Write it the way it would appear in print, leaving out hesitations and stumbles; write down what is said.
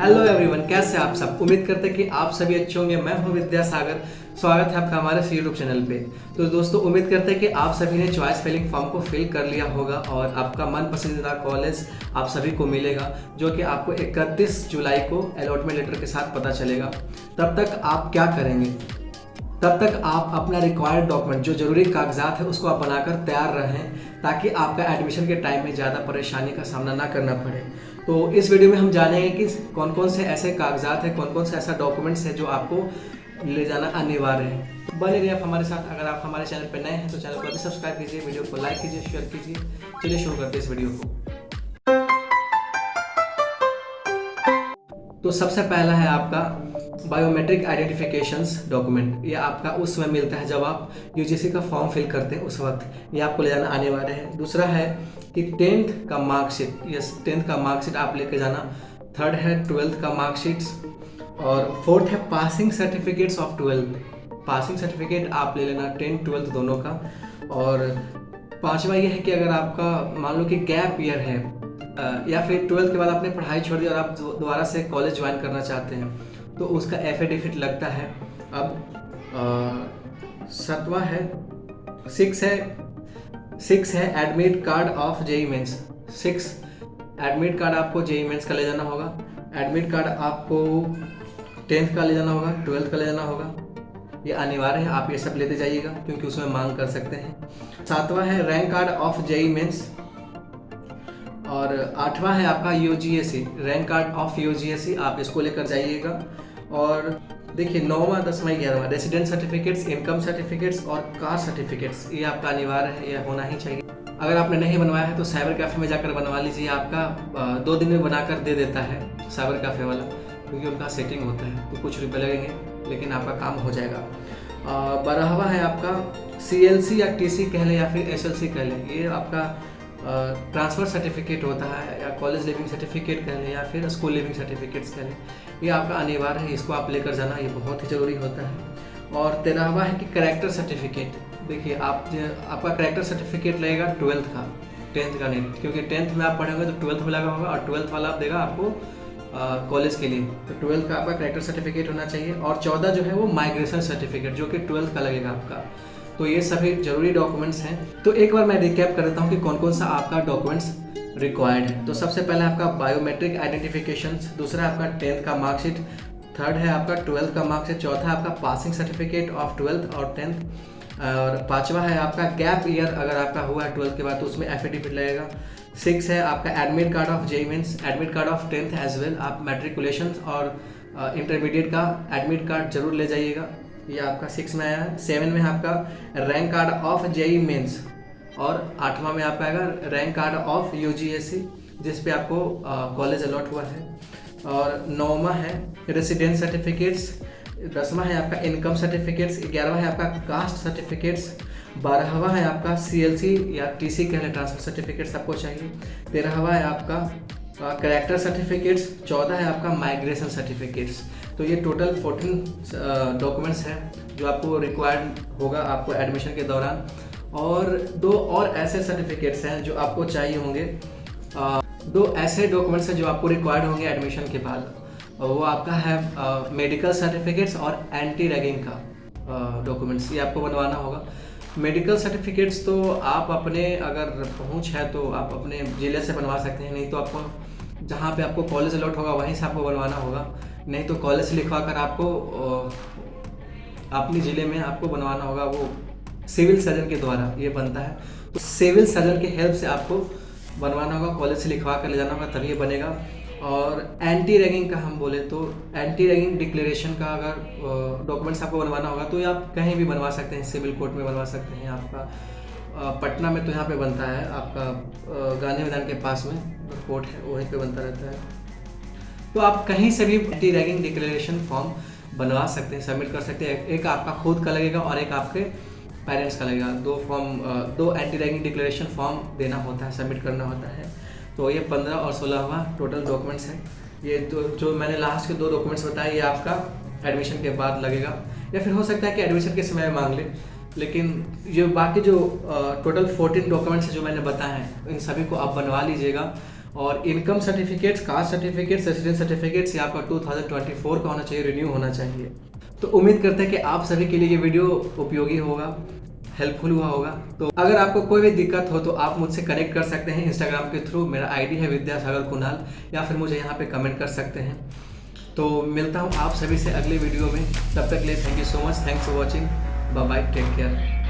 Hello everyone, कैसे आप सब। उम्मीद करते हैं कि आप सभी अच्छे होंगे। मैं हूं विद्यासागर। स्वागत है आपका हमारे यूट्यूब चैनल पे। तो दोस्तों, उम्मीद करते हैं कि आप सभी ने चॉइस फिलिंग फॉर्म को फिल कर लिया होगा और आपका मन पसंदीदा कॉलेज आप सभी को मिलेगा, जो कि आपको 31 जुलाई को अलॉटमेंट लेटर के साथ पता चलेगा। तब तक आप क्या करेंगे? तब तक आप अपना रिक्वायर्ड डॉक्यूमेंट, जो जरूरी कागजात है, उसको आप बनाकर तैयार रहें, ताकि आपका एडमिशन के टाइम में ज़्यादा परेशानी का सामना ना करना पड़े। तो इस वीडियो में हम जानेंगे कि कौन कौन से ऐसे कागजात हैं, कौन कौन से ऐसा डॉक्यूमेंट्स है जो आपको ले जाना अनिवार्य है। तो बने रहिए आप हमारे साथ। अगर आप हमारे चैनल पर नए हैं तो चैनल को अभी सब्सक्राइब कीजिए, वीडियो को लाइक कीजिए, शेयर कीजिए। चलिए शुरू करते हैं इस वीडियो को। तो सबसे पहला है आपका बायोमेट्रिक आइडेंटिफिकेशंस डॉक्यूमेंट। ये आपका उस समय मिलता है जब आप यूजीसी का फॉर्म फिल करते हैं, उस वक्त ये आपको ले जाना अनिवार्य है। दूसरा है कि 10th का मार्कशीट, यस 10th का मार्कशीट आप लेके जाना। थर्ड है 12th का मार्कशीट्स। और फोर्थ है passing certificates of 12th। Passing certificate आप ले लेना 10th 12th दोनों का। और पांचवा ये है कि अगर आपका मान लो कि गैप ईयर है या फिर 12th के बाद आपने पढ़ाई छोड़ दी और आप दोबारा से कॉलेज ज्वाइन करना चाहते हैं, तो उसका एफिडेविट लगता है। अब सातवां है, सिक्स है admit card of JEE Mains. 6 admit card आपको जेई मेंस का ले जाना होगा। एडमिट कार्ड आपको 10th का ले जाना होगा, 12th का ले जाना होगा। ये अनिवार्य है, आप ये सब लेते जाइएगा क्योंकि उसमें मांग कर सकते हैं। सातवां है rank card of JEE Mains. और आठवां है आपका UGAC, rank card of UGAC, आप इसको लेकर जाइएगा। और देखिए 9वां 10वां 11वां रेसिडेंट सर्टिफिकेट्स, इनकम सर्टिफिकेट्स और कास्ट सर्टिफिकेट्स, ये आपका अनिवार्य है, ये होना ही चाहिए। अगर आपने नहीं बनवाया है तो साइबर कैफ़े में जाकर बनवा लीजिए। आपका 2 दिन में बनाकर दे देता है साइबर कैफ़े वाला, क्योंकि उनका सेटिंग होता है, तो कुछ रुपये लगेंगे लेकिन आपका काम हो जाएगा। 12वां है आपका CLC या TC कह लें या फिर SLC कह लें, ये आपका ट्रांसफ़र सर्टिफिकेट होता है, या कॉलेज लिविंग सर्टिफिकेट कह लें या फिर स्कूल लिविंग सर्टिफिकेट्स कह लें। ये आपका अनिवार्य है, इसको आप लेकर जाना, ये बहुत ही ज़रूरी होता है। और 13वां है कि करेक्टर सर्टिफिकेट। देखिए आपका करेक्टर सर्टिफिकेट लगेगा 12th का, 10th का नहीं, क्योंकि 10th में आप पढ़ेंगे तो 12th में लगा होगा और 12th वाला आप देगा आपको कॉलेज के लिए। तो 12th का आपका करेक्टर सर्टिफिकेट होना चाहिए। और 14 जो है वो माइग्रेशन सर्टिफिकेट, जो कि 12th का लगेगा आपका। तो ये सभी जरूरी डॉक्यूमेंट्स हैं। तो एक बार मैं रिकैप कर देता हूँ कि कौन कौन सा आपका डॉक्यूमेंट्स रिक्वायर्ड है। तो सबसे पहले आपका बायोमेट्रिक आइडेंटिफिकेशन, दूसरा आपका 10th का मार्कशीट, थर्ड है आपका 12th का मार्कशीट, चौथा आपका पासिंग सर्टिफिकेट ऑफ 12th और 10th, और पांचवा है आपका गैप ईयर, अगर आपका हुआ है 12th के बाद तो उसमें एफिडेविट लगेगा। 6 है आपका admit card of JEE Mains, admit card of 10th as well. आप मैट्रिकुलेशन और इंटरमीडिएट का एडमिट कार्ड जरूर ले जाइएगा, ये आपका 6 में आया है। 7 में आपका rank card of JEE Mains, और 8वां में आपका आएगा रैंक कार्ड ऑफ यूजीएसी, जिस पे आपको कॉलेज अलॉट हुआ है। और 9वां है रेसिडेंट सर्टिफिकेट्स, 10वां है आपका इनकम सर्टिफिकेट्स, 11वां है आपका कास्ट सर्टिफिकेट्स, 12वां है आपका CLC या TC कह लें ट्रांसफर सर्टिफिकेट्स आपको चाहिए, 13वां है आपका करेक्टर सर्टिफिकेट्स, 14 है आपका माइग्रेशन सर्टिफिकेट्स। तो ये टोटल 14 डॉक्यूमेंट्स हैं जो आपको रिक्वायर्ड होगा आपको एडमिशन के दौरान। और 2 और ऐसे सर्टिफिकेट्स हैं जो आपको चाहिए होंगे, 2 ऐसे डॉक्यूमेंट्स हैं जो आपको रिक्वायर्ड होंगे एडमिशन के बाद। वो आपका है मेडिकल सर्टिफिकेट्स और एंटी रैगिंग का डॉक्यूमेंट्स, ये आपको बनवाना होगा। मेडिकल सर्टिफिकेट्स तो आप अपने अगर पहुंच है तो आप अपने जिले से बनवा सकते हैं, नहीं तो आपको जहाँ पे आपको कॉलेज अलॉट होगा वहीं से आपको बनवाना होगा, नहीं तो कॉलेज से लिखवा कर आपको अपने ज़िले में आपको बनवाना होगा। वो सिविल सर्जन के द्वारा ये बनता है, तो सिविल सर्जन के हेल्प से आपको बनवाना होगा, कॉलेज से लिखवा कर ले जाना होगा, तभी ये बनेगा। और एंटी रैगिंग का हम बोले तो एंटी रैगिंग डिक्लेरेशन का अगर डॉक्यूमेंट्स आपको बनवाना होगा तो ये आप कहीं भी बनवा सकते हैं, सिविल कोर्ट में बनवा सकते हैं। आपका पटना में तो यहाँ पे बनता है, आपका गांधी मैदान के पास में कोर्ट है, वहीं पे बनता रहता है। तो आप कहीं से भी एंटी रैगिंग डिक्लेरेशन फॉर्म बनवा सकते हैं, सबमिट कर सकते हैं। एक आपका खुद का लगेगा और एक आपके पेरेंट्स का लगेगा। 2 एंटी रैगिंग डिक्लेरेशन फॉर्म देना होता है, सबमिट करना होता है। तो ये 15 और 16वां टोटल डॉक्यूमेंट्स हैं। ये जो मैंने लास्ट के 2 डॉक्यूमेंट्स बताए, ये आपका एडमिशन के बाद लगेगा, या फिर हो सकता है कि एडमिशन के समय मांग ले। लेकिन ये बाकी जो टोटल 14 डॉक्यूमेंट्स जो मैंने बताए हैं, इन सभी को आप बनवा लीजिएगा। और income certificates, caste certificates, residence certificates ये आपका 2024 का होना चाहिए, रिन्यू होना चाहिए। तो उम्मीद करते हैं कि आप सभी के लिए ये वीडियो उपयोगी होगा, हेल्पफुल हुआ होगा। तो अगर आपको कोई भी दिक्कत हो तो आप मुझसे कनेक्ट कर सकते हैं इंस्टाग्राम के थ्रू। मेरा आईडी है विद्यासागर कुणाल, या फिर मुझे यहाँ पे कमेंट कर सकते हैं। तो मिलता हूँ आप सभी से अगले वीडियो में। तब तक के लिए thank you so much, thanks for watching, bye bye, take care.